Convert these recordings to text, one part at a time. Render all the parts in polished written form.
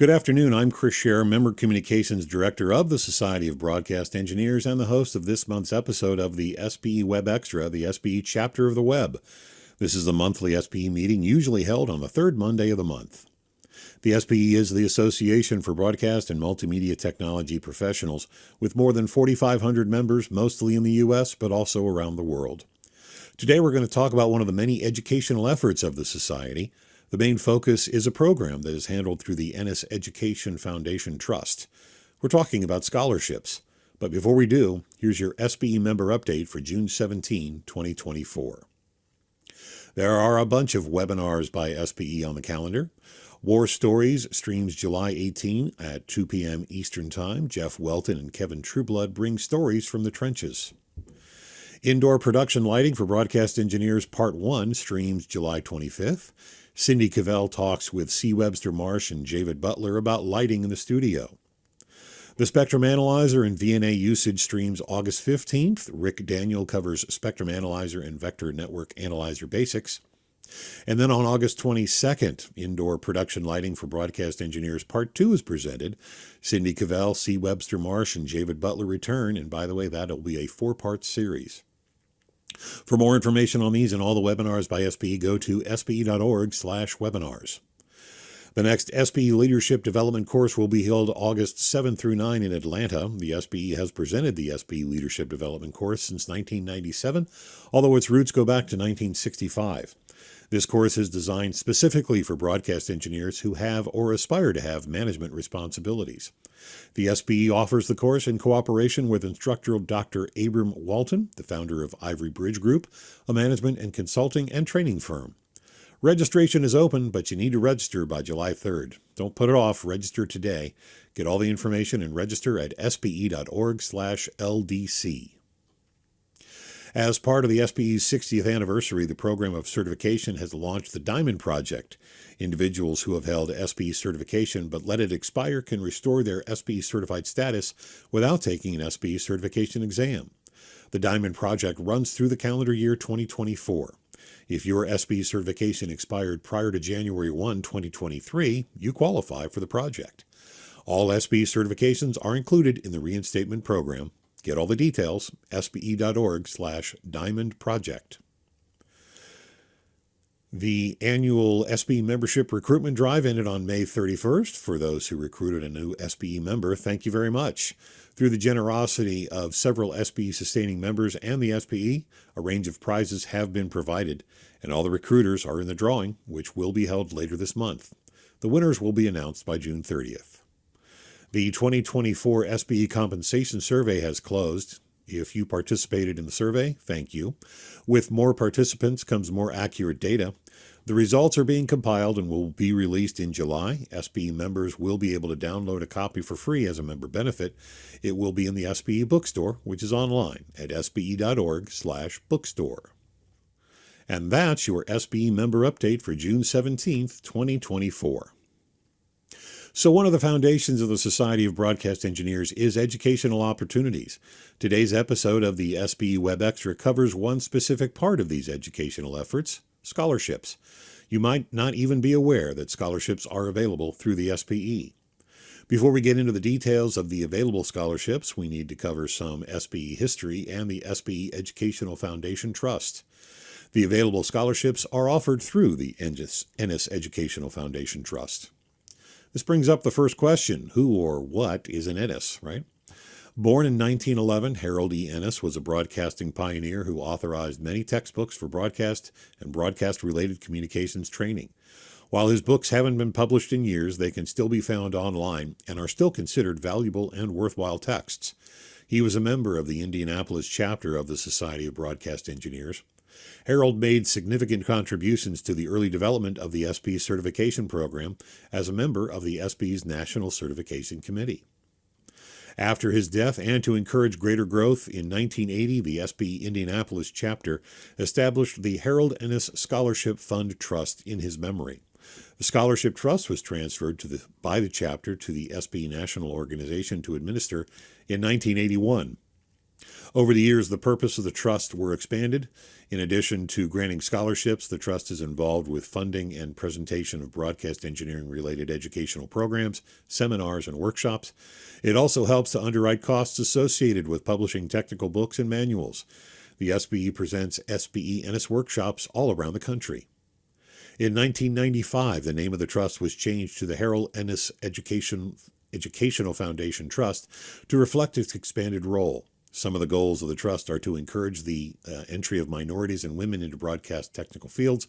Good afternoon. I'm Chris Scher, Member Communications Director of the Society of Broadcast Engineers and the host of this month's episode of the SBE WEBxtra, the SBE chapter of the web. This is the monthly SBE meeting usually held on the third Monday of the month. The SBE is the Association for Broadcast and Multimedia Technology Professionals, with more than 4,500 members, mostly in the U.S., but also around the world. Today we're going to talk about one of the many educational efforts of the Society. The main focus is a program that is handled through the Ennes Educational Foundation Trust. We're talking about scholarships. But before we do, here's your SBE member update for June 17, 2024. There are a bunch of webinars by SBE on the calendar. War Stories streams July 18 at 2 p.m. Eastern Time. Jeff Welton and Kevin Trueblood bring stories from the trenches. Indoor Production Lighting for Broadcast Engineers Part 1 streams July 25th. Cindy Cavell talks with C. Webster Marsh and Javid Butler about lighting in the studio. The Spectrum Analyzer and VNA usage streams August 15th. Rick Daniel covers Spectrum Analyzer and Vector Network Analyzer Basics. And then on August 22nd, Indoor Production Lighting for Broadcast Engineers Part 2 is presented. Cindy Cavell, C. Webster Marsh, and Javid Butler return, and by the way, that'll be a 4-part series. For more information on these and all the webinars by SBE, go to sbe.org/webinars. The next SBE Leadership Development course will be held August 7 through 9 in Atlanta. The SBE has presented the SBE Leadership Development course since 1997, although its roots go back to 1965. This course is designed specifically for broadcast engineers who have or aspire to have management responsibilities. The SBE offers the course in cooperation with instructor Dr. Abram Walton, the founder of Ivory Bridge Group, a management and consulting and training firm. Registration is open, but you need to register by July 3rd. Don't put it off. Register today. Get all the information and register at sbe.org/LDC. As part of the SBE's 60th anniversary, the program of certification has launched the Diamond Project. Individuals who have held SBE certification but let it expire can restore their SBE certified status without taking an SBE certification exam. The Diamond Project runs through the calendar year 2024. If your SBE certification expired prior to January 1, 2023, you qualify for the project. All SBE certifications are included in the reinstatement program. Get all the details, sbe.org/Diamond Project. The annual SBE membership recruitment drive ended on May 31st. For those who recruited a new SBE member, thank you very much. Through the generosity of several SBE sustaining members and the SBE, a range of prizes have been provided, and all the recruiters are in the drawing, which will be held later this month. The winners will be announced by June 30th. The 2024 SBE Compensation Survey has closed. If you participated in the survey, thank you. With more participants comes more accurate data. The results are being compiled and will be released in July. SBE members will be able to download a copy for free as a member benefit. It will be in the SBE bookstore, which is online at sbe.org/bookstore. And that's your SBE member update for June 17th, 2024. So one of the foundations of the Society of Broadcast Engineers is educational opportunities. Today's episode of the SBE WEBxtra covers one specific part of these educational efforts, scholarships. You might not even be aware that scholarships are available through the SBE. Before we get into the details of the available scholarships, we need to cover some SBE history and the SBE Educational Foundation Trust. The available scholarships are offered through the Ennes Educational Foundation Trust. This brings up the first question: who or what is an Ennes, right? Born in 1911, Harold E. Ennes was a broadcasting pioneer who authorized many textbooks for broadcast and broadcast-related communications training. While his books haven't been published in years, they can still be found online and are still considered valuable and worthwhile texts. He was a member of the Indianapolis chapter of the Society of Broadcast Engineers. Harold made significant contributions to the early development of the SBE certification program as a member of the SBE's National Certification Committee. After his death, and to encourage greater growth, in 1980, the SBE Indianapolis chapter established the Harold Ennes Scholarship Fund Trust in his memory. The Scholarship Trust was transferred by the chapter to the SBE National Organization to administer in 1981. Over the years, the purpose of the trust were expanded. In addition to granting scholarships, the trust is involved with funding and presentation of broadcast engineering related educational programs, seminars, and workshops. It also helps to underwrite costs associated with publishing technical books and manuals. The SBE presents SBE Ennes workshops all around the country. In 1995, the name of the trust was changed to the Ennes Educational Foundation Trust to reflect its expanded role. Some of the goals of the trust are to encourage the entry of minorities and women into broadcast technical fields,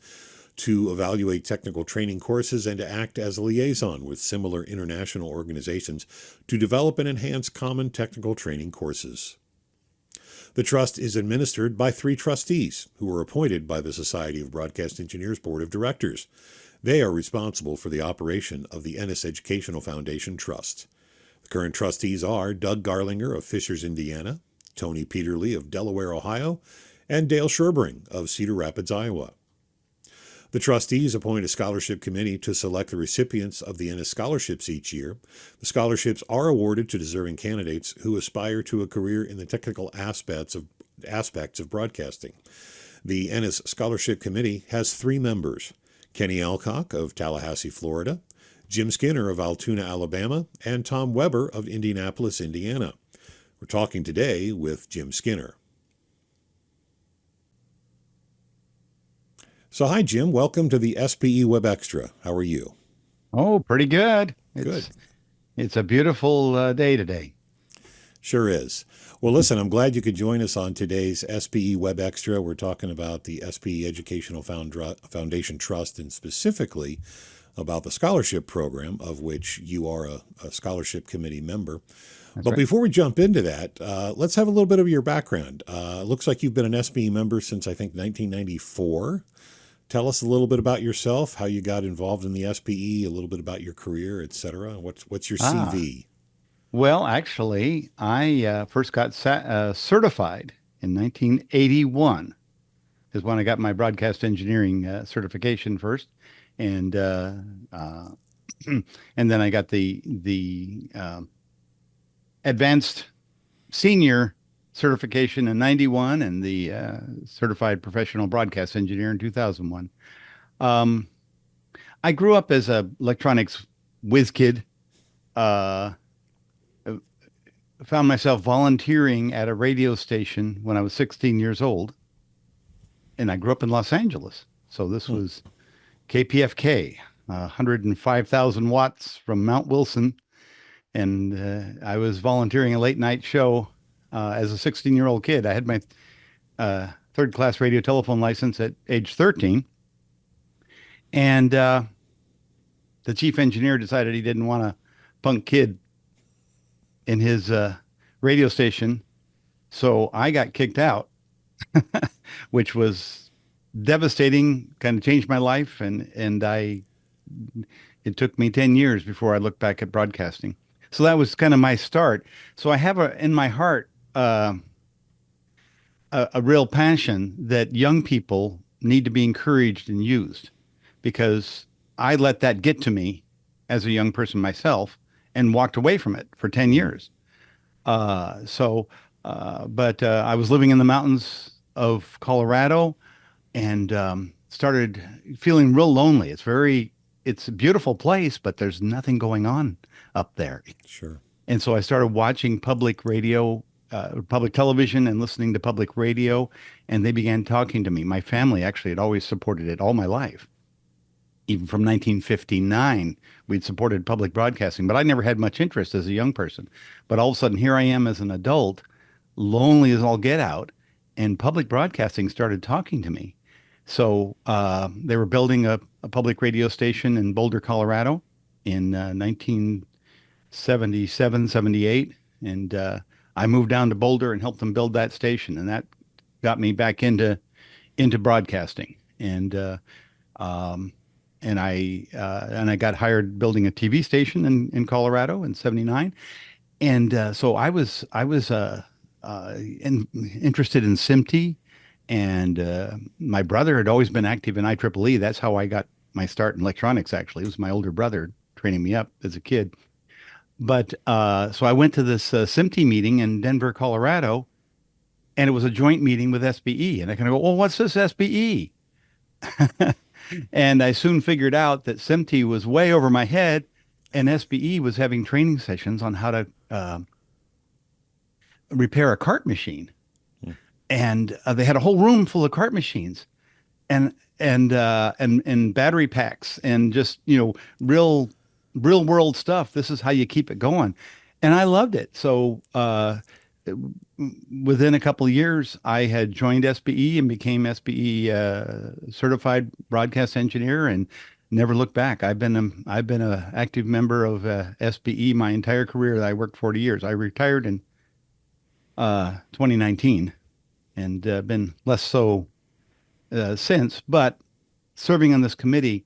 to evaluate technical training courses, and to act as a liaison with similar international organizations to develop and enhance common technical training courses. The trust is administered by 3 trustees who are appointed by the Society of Broadcast Engineers Board of Directors. They are responsible for the operation of the Ennes Educational Foundation Trust. The current trustees are Doug Garlinger of Fishers, Indiana, Tony Peterly of Delaware, Ohio, and Dale Sherbring of Cedar Rapids, Iowa. The trustees appoint a scholarship committee to select the recipients of the Ennes scholarships each year. The scholarships are awarded to deserving candidates who aspire to a career in the technical aspects of broadcasting. The Ennes Scholarship Committee has 3 members: Kenny Alcock of Tallahassee, Florida, Jim Skinner of Altoona, Alabama, and Tom Weber of Indianapolis, Indiana. We're talking today with Jim Skinner. So hi, Jim. Welcome to the SBE WEBxtra. How are you? Oh, pretty good. Good. It's a beautiful day today. Sure is. Well, listen, I'm glad you could join us on today's SBE WEBxtra. We're talking about the SBE Educational Foundation Trust, and specifically about the scholarship program, of which you are a scholarship committee member. But before we jump into that, let's have a little bit of your background. Looks like you've been an SBE member since, I think, 1994. Tell us a little bit about yourself, how you got involved in the SBE, a little bit about your career, etc. What's your CV? Well, actually, I first got certified in 1981 is when I got my broadcast engineering certification first, and and then I got the advanced senior certification in 91 and the certified professional broadcast engineer in 2001. I grew up as a electronics whiz kid. Found myself volunteering at a radio station when I was 16 years old, and I grew up in Los Angeles. So this was KPFK, 105,000 watts from Mount Wilson. And I was volunteering a late night show as a 16-year-old kid. I had my third class radio telephone license at age 13. And the chief engineer decided he didn't want a punk kid in his radio station. So I got kicked out, which was devastating, kind of changed my life. And it took me 10 years before I looked back at broadcasting. So that was kind of my start. So I have in my heart a real passion that young people need to be encouraged and used, because I let that get to me as a young person myself and walked away from it for 10 years. But I was living in the mountains of Colorado and started feeling real lonely. It's a beautiful place, but there's nothing going on up there. Sure. And so I started watching public radio, public television, and listening to public radio, and they began talking to me. My family actually had always supported it all my life. Even from 1959, we'd supported public broadcasting, but I never had much interest as a young person. But all of a sudden, here I am as an adult, lonely as all get out, and public broadcasting started talking to me. So they were building a public radio station in Boulder, Colorado in 1977, 78. And I moved down to Boulder and helped them build that station. And that got me back into broadcasting. And I got hired building a TV station in Colorado in 79. And so I was interested in SMT. And my brother had always been active in IEEE. That's how I got my start in electronics, actually. It was my older brother training me up as a kid. But so I went to this SMT meeting in Denver, Colorado, and it was a joint meeting with SBE. And I kind of go, well, what's this SBE? And I soon figured out that SMT was way over my head, and SBE was having training sessions on how to repair a cart machine. Hmm. And they had a whole room full of cart machines and battery packs and just, real world stuff. This is how you keep it going. And I loved it. So within a couple of years, I had joined SBE and became SBE certified broadcast engineer and never looked back. I've been a active member of SBE my entire career. I worked 40 years. I retired in 2019 and been less so since. But serving on this committee,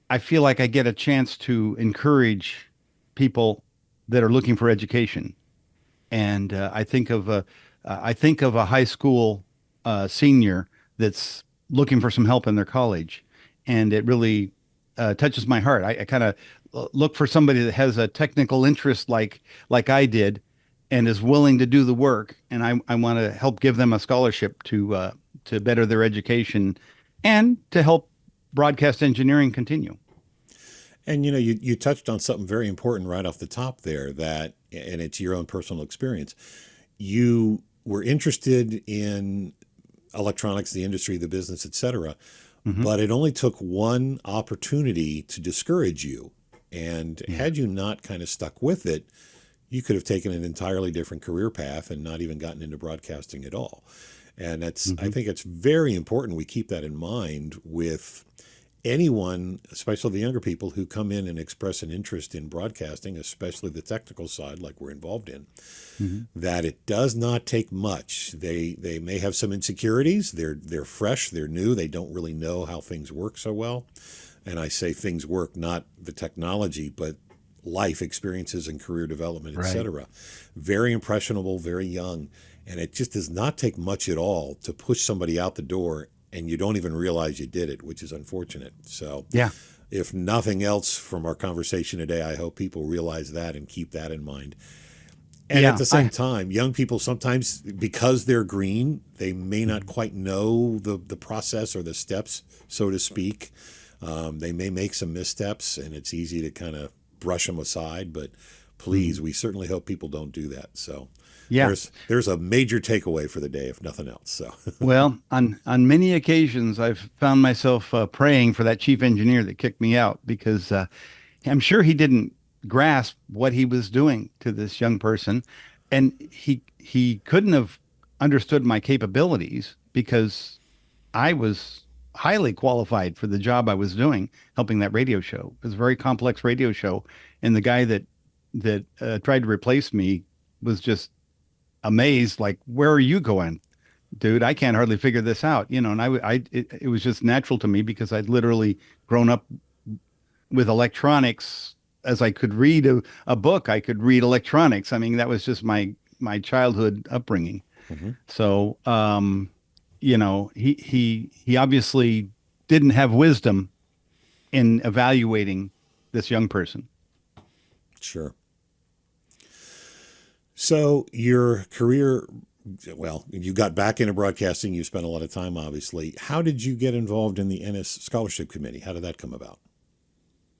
I feel like I get a chance to encourage people that are looking for education. And I think of a high school senior that's looking for some help in their college, and it really touches my heart. I kind of look for somebody that has a technical interest like I did, and is willing to do the work. And I want to help give them a scholarship to better their education and to help broadcast engineering continue. And you touched on something very important right off the top there, that, and it's your own personal experience. You were interested in electronics, the industry, the business, etc., Hmm. but it only took one opportunity to discourage you. And Yeah. had you not kind of stuck with it, you could have taken an entirely different career path and not even gotten into broadcasting at all. And I Hmm. think it's very important we keep that in mind with anyone, especially the younger people who come in and express an interest in broadcasting, especially the technical side like we're involved in, Hmm. that it does not take much. They may have some insecurities. They're fresh, they're new, they don't really know how things work so well. And I say things work, not the technology, but life experiences and career development, Right. etc. Very impressionable, very young, and it just does not take much at all to push somebody out the door, and you don't even realize you did it, which is unfortunate. So, Yeah. if nothing else from our conversation today, I hope people realize that and keep that in mind. And at Yeah. the same time, young people sometimes, because they're green, they may not quite know the process or the steps, so to speak. They may make some missteps, and it's easy to kind of brush them aside. But Mhm. please, we certainly hope people don't do that. So Yeah. there's a major takeaway for the day, if nothing else. So Well, on many occasions, I've found myself praying for that chief engineer that kicked me out because I'm sure he didn't grasp what he was doing to this young person, and he couldn't have understood my capabilities because I was highly qualified for the job I was doing, helping that radio show. It was a very complex radio show, and the guy that tried to replace me was just amazed, like, "Where are you going, dude? I can't hardly figure this out." And it was just natural to me because I'd literally grown up with electronics. As I could read a book, I could read electronics. I mean, that was just my childhood upbringing. mhm, So, he obviously didn't have wisdom in evaluating this young person. sure. So your career, well, you got back into broadcasting. You spent a lot of time, obviously. How did you get involved in the Ennis Scholarship Committee? How did that come about?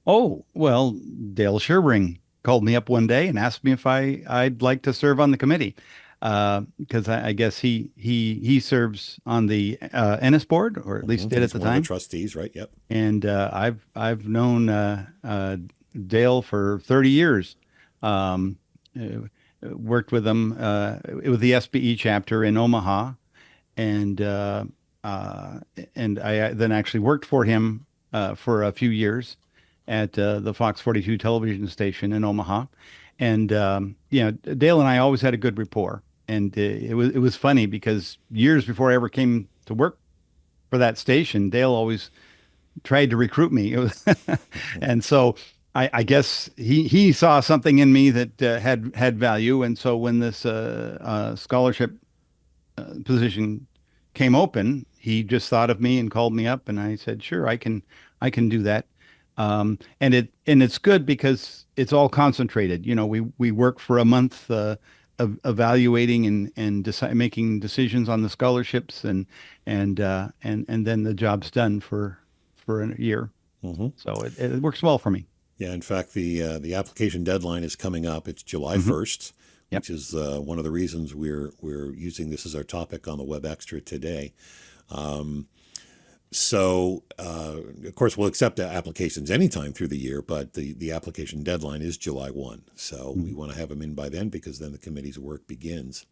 Oh, well, Dale Sherring called me up one day and asked me if I'd like to serve on the committee. Because I guess he serves on the Ennis board, or at least did at He's the one of the time. trustees, right? Yep. And I've known Dale for 30 years. Um, Worked with him with the SBE chapter in Omaha, and uh, uh, and I then actually worked for him for a few years at the Fox 42 television station in Omaha. And Dale and I always had a good rapport. And it was funny because years before I ever came to work for that station, Dale always tried to recruit me. And so I guess he saw something in me that had value. And so when this scholarship position came open, he just thought of me and called me up, and I said, "Sure, I can do that." And it's good because it's all concentrated. We work for a month evaluating and making decisions on the scholarships, and then the job's done for a year. Hmm. So it works well for me. Yeah, in fact, the application deadline is coming up. It's July Hmm. 1st, Yep. which is one of the reasons we're using this as our topic on the WEBxtra today. Um, of course, we'll accept applications anytime through the year, but the application deadline is July 1. So we Mhm. want to have them in by then because then the committee's work begins.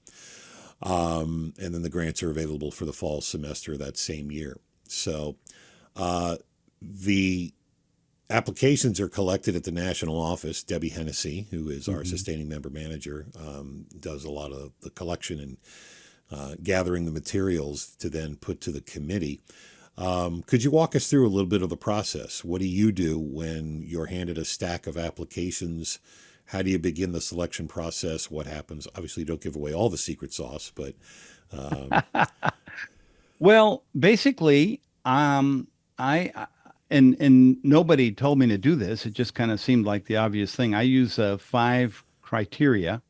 And then the grants are available for the fall semester that same year. So uh, the applications are collected at the national office. Debbie Hennessy, who is our Mhm. sustaining member manager, does a lot of the collection and gathering the materials to then put to the committee. Could you walk us through a little bit of the process? What do you do when you're handed a stack of applications? How do you begin the selection process? What happens? Obviously, you don't give away all the secret sauce, but um, Well, basically, I and nobody told me to do this. It just kind of seemed like the obvious thing. I use five criteria,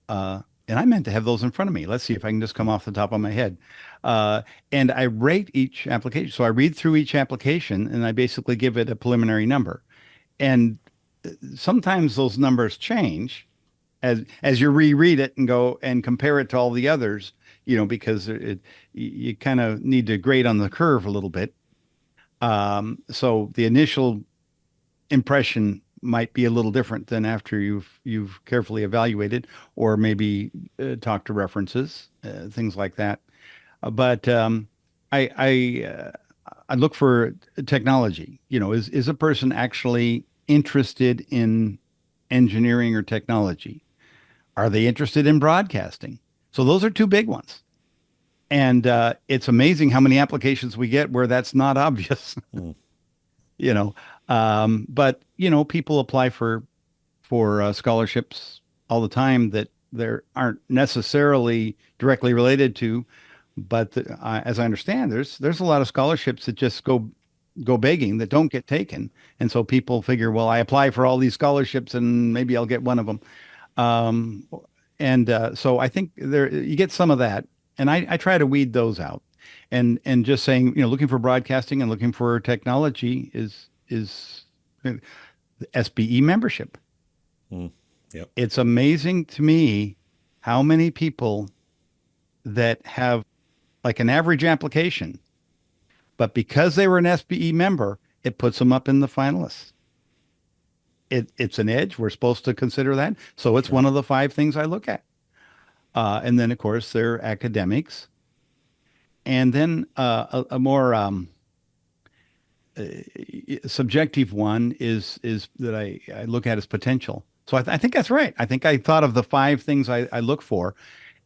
and I meant to have those in front of me. Let's see if I can just come off the top of my head. Uh, and I rate each application. So I read through each application, and I basically give it a preliminary number. And sometimes those numbers change as you reread it and go and compare it to all the others, because you kind of need to grade on the curve a little bit. So the initial impression might be a little different than after you've carefully evaluated, or maybe talked to references, things like that. But I I look for technology. Is a person actually interested in engineering or technology? Are they interested in broadcasting? So those are two big ones. And it's amazing how many applications we get where that's not obvious, mm, you know. But people apply for scholarships all the time that there aren't necessarily directly related to. But as I understand, there's a lot of scholarships that just go begging that don't get taken, and so people figure, well, I apply for all these scholarships and maybe I'll get one of them. Um, and so I think there you get some of that, and I try to weed those out, and just saying, looking for broadcasting and looking for technology is the SBE membership. mm, yep, It's amazing to me how many people that have like an average application, but because they were an SBE member, it puts them up in the finalists. It's an edge. We're supposed to consider that. So it's sure, one of the five things I look at. And then, of course, there are academics. And then a more uh, subjective one is that I look at as potential. So I think that's right. I think I thought of the five things I look for.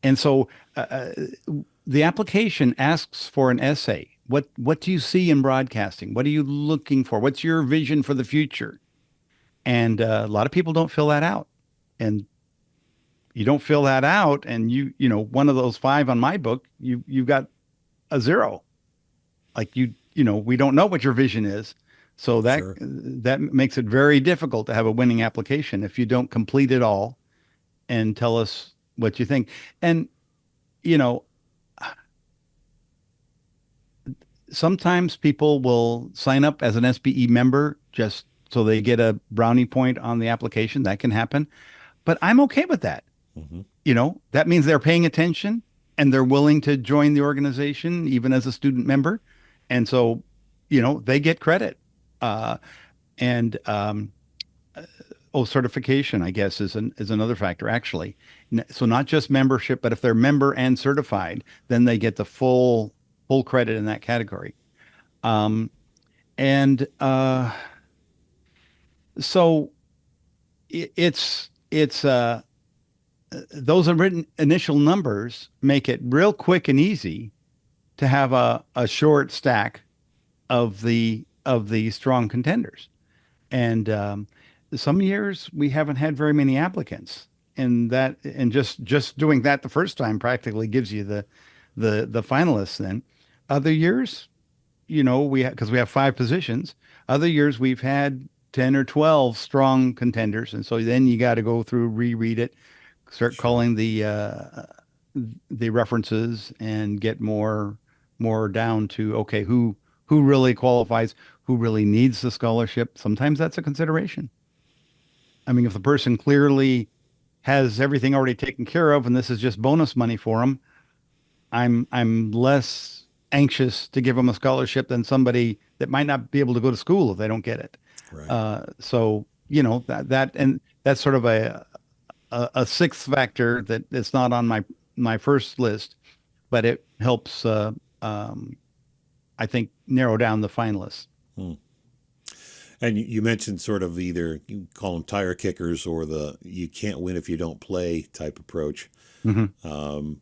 And so the application asks for an essay. What do you see in broadcasting? What are you looking for? What's your vision for the future? And a lot of people don't fill that out. And you don't fill that out, and one of those five on my book, you got a zero. Like we don't know what your vision is. So that sure. that makes it very difficult to have a winning application if you don't complete it all and tell us what you think. And you know, sometimes people will sign up as an SBE member just so they get a brownie point on the application. That can happen, but I'm okay with that. Hmm. That means they're paying attention and they're willing to join the organization even as a student member. And so, they get credit. Uh, and certification, I guess, is another factor actually. So not just membership, but if they're member and certified, then they get the full credit in that category. Um, and so it's those written initial numbers make it real quick and easy to have a short stack of the strong contenders. And some years we haven't had very many applicants, and just doing that the first time practically gives you the finalists. Then other years, because we have five positions. Other years we've had 10 or 12 strong contenders, and so then you got to go through, reread it, start Sure. calling the references and get more down to, okay, who really qualifies, who really needs the scholarship. Sometimes that's a consideration. I mean, if the person clearly has everything already taken care of and this is just bonus money for them, I'm less anxious to give them a scholarship than somebody that might not be able to go to school if they don't get it. Right. So and that's sort of a sixth factor that it's not on my first list, but it helps um, I think narrow down the finalists. Hmm. And you mentioned sort of either you call them tire kickers or the you can't win if you don't play type approach. Hmm.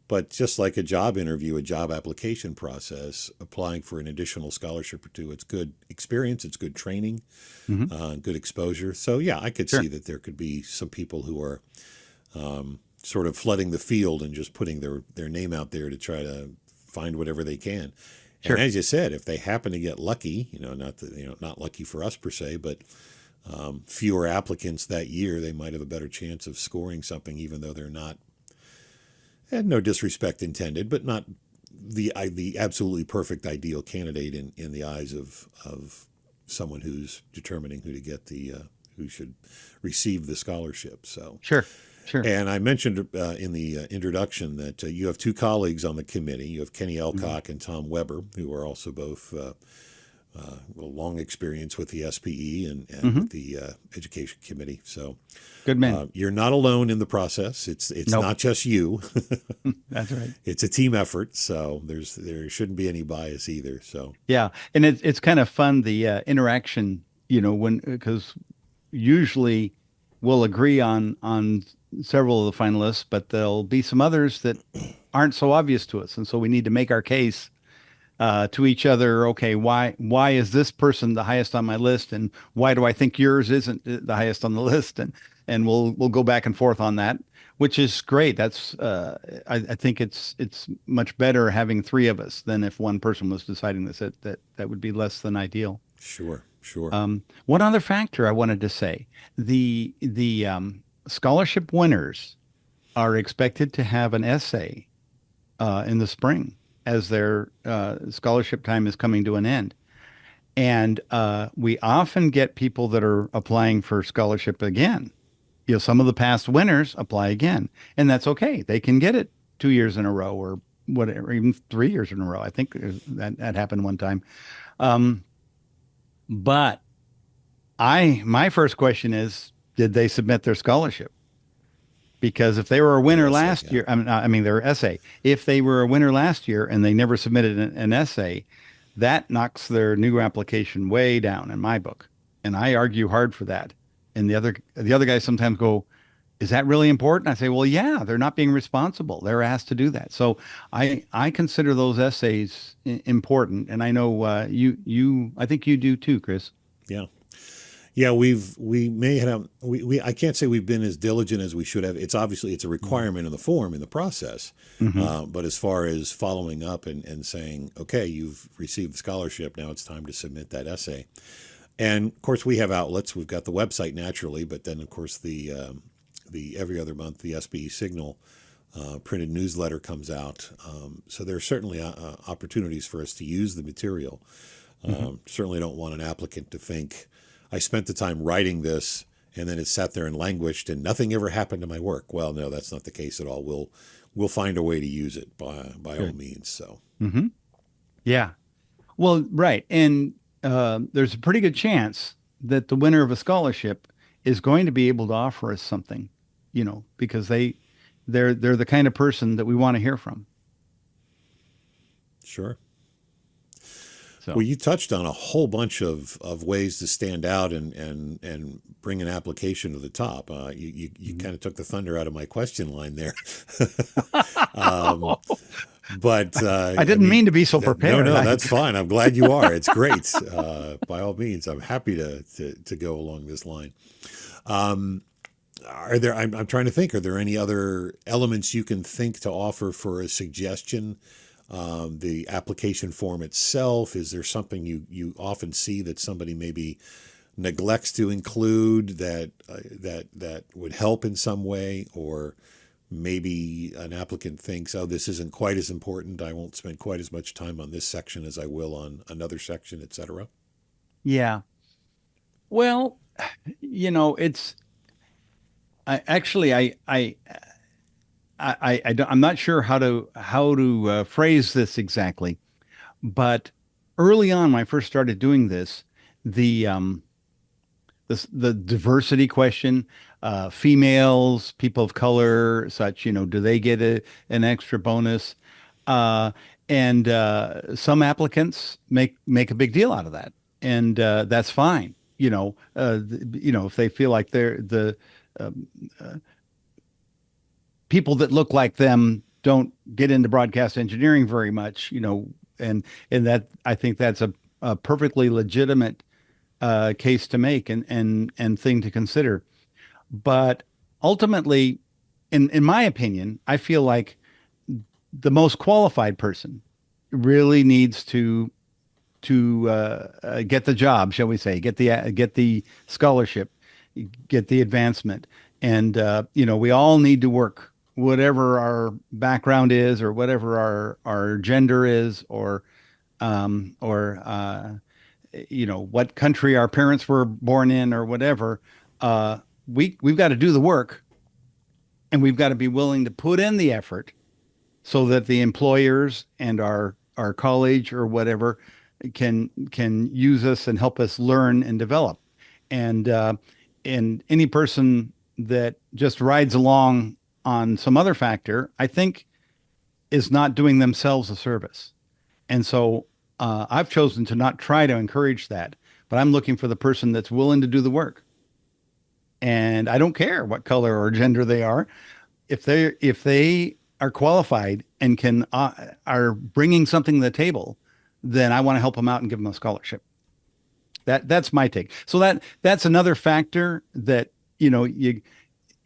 But just like a job interview, a job application process, applying for an additional scholarship or two, it's good experience, it's good training, Hmm. good exposure. So, yeah, I could see Sure, that there could be some people who are sort of flooding the field and just putting their name out there to try to find whatever they can. And sure, as you said, if they happen to get lucky, not lucky for us per se, but fewer applicants that year, they might have a better chance of scoring something, even though they're not. And no disrespect intended, but not the absolutely perfect ideal candidate in the eyes of someone who's determining who to get who should receive the scholarship. So, sure, sure. and I mentioned in the introduction that you have two colleagues on the committee. You have Kenny Hmm. Elcock and Tom Weber, who are also both a long experience with the SBE and Hmm. with the Education Committee. So Good man. you're not alone in the process. It's Nope, not just you. that's right. It's a team effort, so there shouldn't be any bias either. So Yeah, and it's kind of fun the interaction, when because usually we'll agree on several of the finalists, but there'll be some others that aren't so obvious to us, and so we need to make our case to each other. Okay, why is this person the highest on my list, and why do I think yours isn't the highest on the list? And we'll go back and forth on that, which is great. That's I think it's much better having three of us than if one person was deciding this. That would be less than ideal. sure, sure. One other factor I wanted to say: the scholarship winners are expected to have an essay in the spring as their scholarship time is coming to an end. And we often get people that are applying for scholarship again. Some of the past winners apply again, and that's okay. They can get it 2 years in a row or whatever, even 3 years in a row. I think that happened one time. Um, but my first question is, did they submit their scholarship? Because if they were a Their winner essay, last yeah, year, I mean their essay. If they were a winner last year and they never submitted an essay, that knocks their new application way down in my book. And I argue hard for that. And the other guys sometimes go, "Is that really important?" I say, "Well, yeah, they're not being responsible. They're asked to do that." So I consider those essays important, and I know you I think you do too, Chris. yeah. Yeah, we may have we I can't say we've been as diligent as we should have. It's obviously it's a requirement in the form in the process, Mm-hmm. but as far as following up and saying, okay, you've received the scholarship, now it's time to submit that essay. And of course, we have outlets. We've got the website naturally, but then of course the every other month the SBE Signal printed newsletter comes out. So there are certainly opportunities for us to use the material. Mm-hmm. Certainly don't want an applicant to think I spent the time writing this and then it sat there and languished and nothing ever happened to my work. Well, no, that's not the case at all. We'll find a way to use it by all Good. means. So Mm-hmm. Yeah. Well, right. And there's a pretty good chance that the winner of a scholarship is going to be able to offer us something, because they're the kind of person that we want to hear from. sure. Well, So, you touched on a whole bunch of ways to stand out and bring an application to the top. You mhm. kind of took the thunder out of my question line there. um, but I I didn't mean, mean to be so no, prepared. no, that's fine. I'm glad you are. It's great. By all means, I'm happy to go along this line. Um, are there? I'm trying to think. Are there any other elements you can think to offer for a suggestion? The application form itself. Is there something you often see that somebody maybe neglects to include that would help in some way, or maybe an applicant thinks, oh, this isn't quite as important. I won't spend quite as much time on this section as I will on another section, etc. Yeah. Well, it's I actually I'm not sure how to phrase this exactly, but early on when I first started doing this, the the diversity question, females, people of color, such, do they get an extra bonus? Uh, and some applicants make a big deal out of that, and that's fine. If they feel like they're the um, people that look like them don't get into broadcast engineering very much, and that I think that's a perfectly legitimate case to make and thing to consider. But ultimately, in my opinion, I feel like the most qualified person really needs to get the job, shall we say, get the scholarship, get the advancement, and we all need to work, whatever our background is, or whatever our gender is, or what country our parents were born in, or whatever. We've got to do the work, and we've got to be willing to put in the effort so that the employers and our college or whatever can use us and help us learn and develop. And any person that just rides along on some other factor, I think, is not doing themselves a service. And so I've chosen to not try to encourage that, but I'm looking for the person that's willing to do the work. And I don't care what color or gender they are. If they are qualified and can are bringing something to the table, then I want to help them out and give them a scholarship. That's my take. So that's another factor that do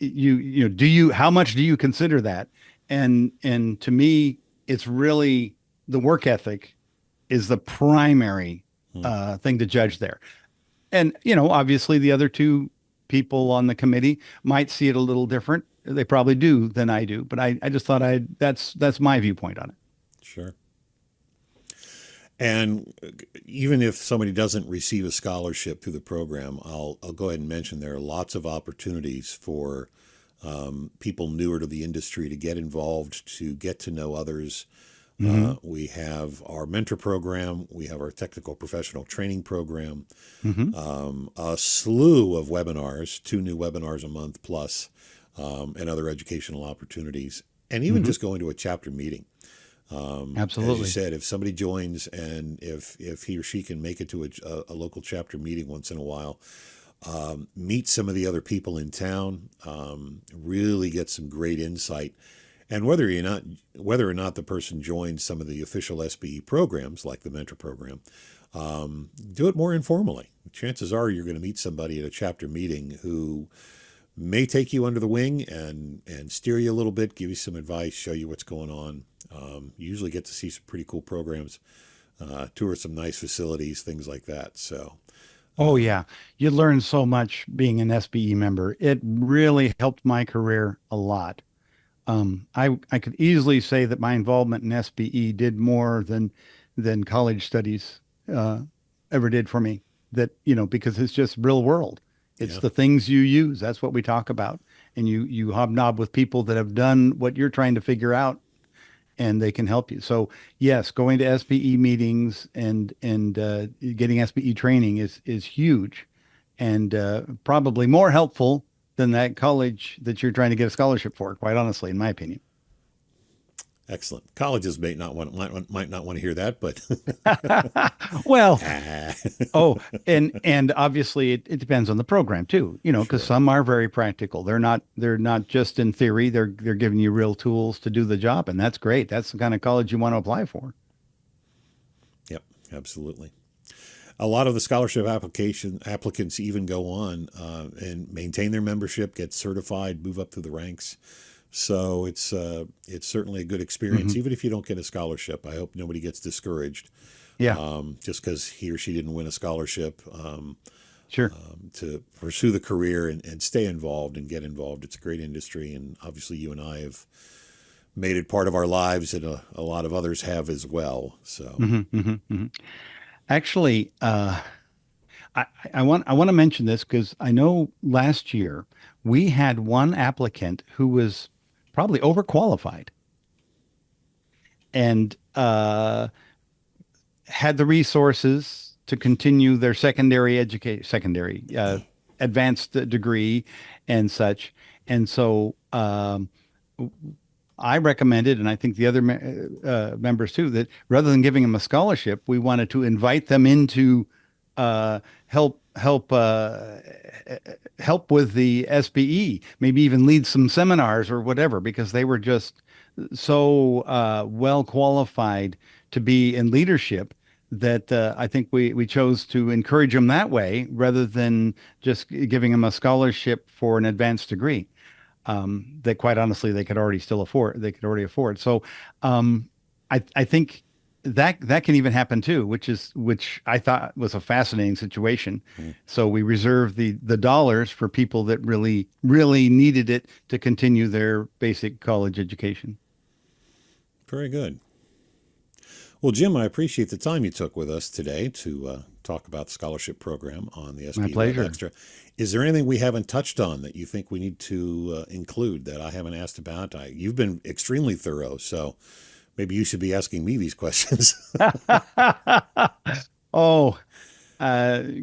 you how much do you consider that? And to me, it's really the work ethic is the primary Hmm. thing to judge there. And obviously the other two people on the committee might see it a little different. They probably do than I do, but I just thought that's my viewpoint on it. Sure. And even if somebody doesn't receive a scholarship through the program, I'll go ahead and mention there are lots of opportunities for people newer to the industry to get involved, to get to know others. Hmm. We have our mentor program, we have our technical professional training program, Hmm. a slew of webinars, 2 new webinars a month plus, and other educational opportunities, and even Hmm. just going to a chapter meeting. As you Absolutely. said, if somebody joins and if he or she can make it to a local chapter meeting once in a while, meet some of the other people in town, really get some great insight. And whether or not the person joins some of the official SBE programs like the mentor program, do it more informally. Chances are you're going to meet somebody at a chapter meeting who may take you under the wing and steer you a little bit, give you some advice, show you what's going on. You usually get to see some pretty cool programs, tour some nice facilities, things like that. So, Oh yeah, you learn so much being an SBE member. It really helped my career a lot. I could easily say that my involvement in SBE did more than college studies uh, ever did for me. That because it's just real world. It's yeah, the things you use. That's what we talk about, and you hobnob with people that have done what you're trying to figure out, and they can help you. So yes, going to SBE meetings and getting SBE training is huge, and probably more helpful than that college that you're trying to get a scholarship for. Quite honestly, in my opinion. excellent. Colleges might not want to hear that, but Well, ah, oh, and obviously it depends on the program too, because sure. some are very practical. They're not just in theory. They're giving you real tools to do the job, and that's great. That's the kind of college you want to apply for. Yep, absolutely. A lot of the scholarship applicants even go on and maintain their membership, get certified, move up through the ranks. So it's certainly a good experience, Hmm. even if you don't get a scholarship. I hope nobody gets discouraged Yeah, just because he or she didn't win a scholarship. Sure. to pursue the career and stay involved and get involved. It's a great industry, and obviously you and I have made it part of our lives, and a lot of others have as well. So, Actually, I want to mention this because I know last year we had one applicant who was probably overqualified and had the resources to continue their secondary advanced degree and such. And so I recommended, and I think the other members too, that rather than giving them a scholarship, we wanted to invite them into help with the SBE, maybe even lead some seminars or whatever, because they were just so well qualified to be in leadership that I think we chose to encourage them that way rather than just giving them a scholarship for an advanced degree that quite honestly they could already still afford. They could already afford. So I think that can even happen too, which I thought was a fascinating situation. So we reserve the dollars for people that really needed it to continue their basic college education. very good. Well, Jim, I appreciate the time you took with us today to talk about the scholarship program on the My SBE Web pleasure. Extra. Is there anything we haven't touched on that you think we need to include that I haven't asked about? You've been extremely thorough, so maybe you should be asking me these questions. Oh,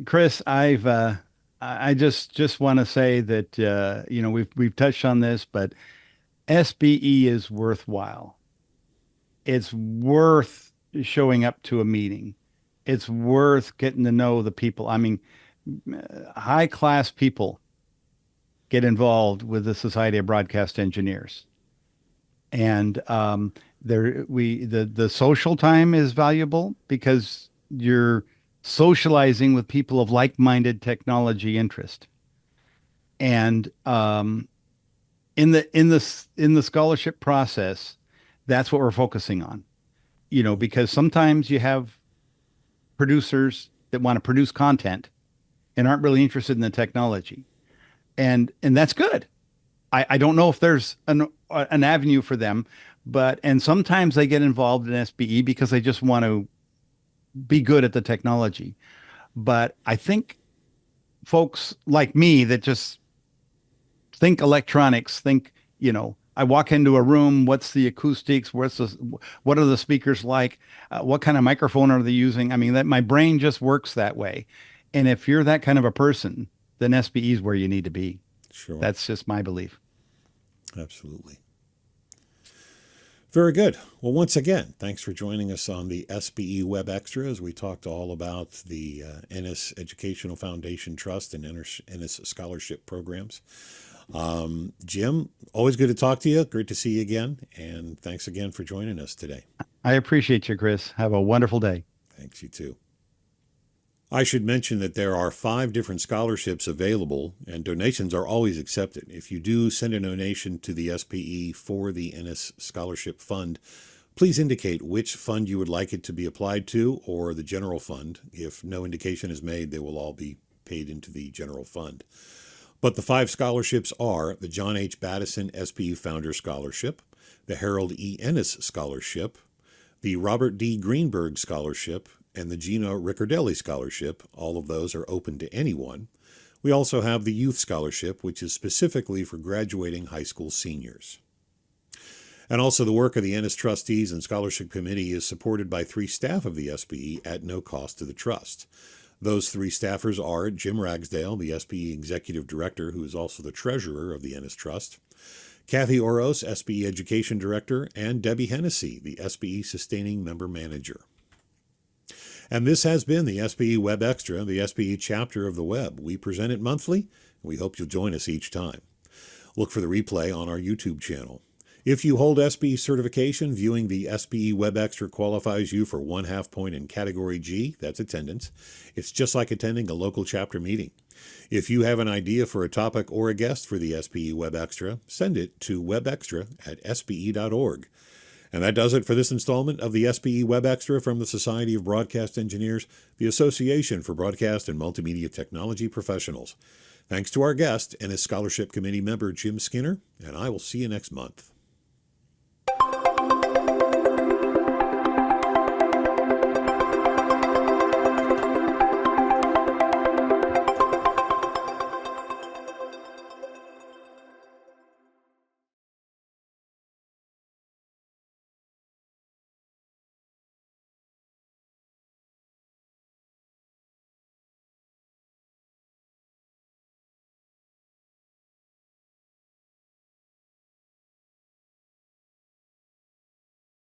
Chris, I just want to say that we've touched on this, but SBE is worthwhile. It's worth showing up to a meeting. It's worth getting to know the people. I mean, high class people get involved with the Society of Broadcast Engineers, and the social time is valuable because you're socializing with people of like-minded technology interest. And in the scholarship process, that's what we're focusing on. Because sometimes you have producers that want to produce content and aren't really interested in the technology, and that's good. I don't know if there's an avenue for them, and sometimes they get involved in SBE because they just want to be good at the technology. But I think folks like me that just think electronics, I walk into a room, what's the acoustics, what are the speakers like, what kind of microphone are they using? I mean, that my brain just works that way. And if you're that kind of a person, then SBE is where you need to be. Sure. That's just my belief. Absolutely. Very good. Well, once again, thanks for joining us on the SBE Web Extra as we talked all about the Ennes Educational Foundation Trust and Ennes Scholarship programs. Jim, always good to talk to you. Great to see you again. And thanks again for joining us today. I appreciate you, Chris. Have a wonderful day. Thanks, you too. I should mention that there are 5 different scholarships available, and donations are always accepted. If you do send a donation to the SPE for the Ennes Scholarship Fund, please indicate which fund you would like it to be applied to or the general fund. If no indication is made, they will all be paid into the general fund. But the 5 scholarships are the John H. Battison SPE Founder Scholarship, the Harold E. Ennis Scholarship, the Robert D. Greenberg Scholarship, and the Gino Riccardelli Scholarship. All of those are open to anyone. We also have the Youth Scholarship, which is specifically for graduating high school seniors. And also the work of the Ennis Trustees and Scholarship Committee is supported by 3 staff of the SBE at no cost to the Trust. Those 3 staffers are Jim Ragsdale, the SBE Executive Director, who is also the Treasurer of the Ennis Trust, Kathy Oros, SBE Education Director, and Debbie Hennessy, the SBE Sustaining Member Manager. And this has been the SBE Web Extra, the SBE chapter of the web. We present it monthly, and we hope you'll join us each time. Look for the replay on our YouTube channel. If you hold SBE certification, viewing the SBE Web Extra qualifies you for 1/2 point in Category G, that's attendance. It's just like attending a local chapter meeting. If you have an idea for a topic or a guest for the SBE Web Extra, send it to webextra@sbe.org. And that does it for this installment of the SBE WEBxtra from the Society of Broadcast Engineers, the Association for Broadcast and Multimedia Technology Professionals. Thanks to our guest, Ennes Scholarship Committee member Jim Skinner, and I will see you next month.